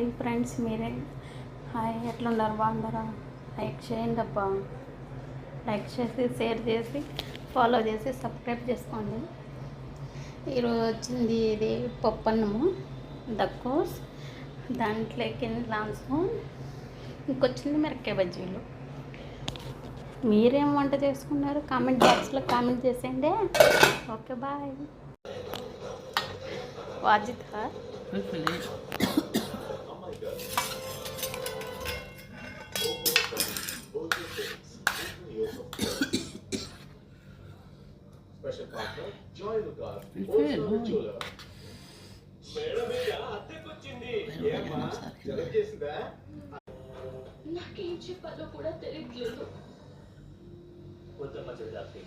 Hi friends, మీరే hi ఎట్లున్నారు? బాగున్నారా? లైక్ చేయండి అబ్బా, లైక్ చేసి షేర్ చేసి ఫాలో చేసి సబ్స్క్రైబ్ చేసుకోండి. ఈరోజు వచ్చింది ఇది పప్పు అన్నము దక్కోస్, దాంట్లోకి లాన్సు, ఇంకొచ్చింది మిరపకాయ బజ్జీలు. మీరేం వంట చేసుకున్నారు? కామెంట్ బాక్స్లో కామెంట్ చేసేయండి. Okay bye. Wajid Special partner, Joy Lucas, also jeweler. Madam మీద అద్దెకొచ్చింది. ఏమ్మా జలబ్ చేసిందా? నాకేం చెప్పాలో కూడా తెలియట్లేదు. వద్దమ్మ జలబ్.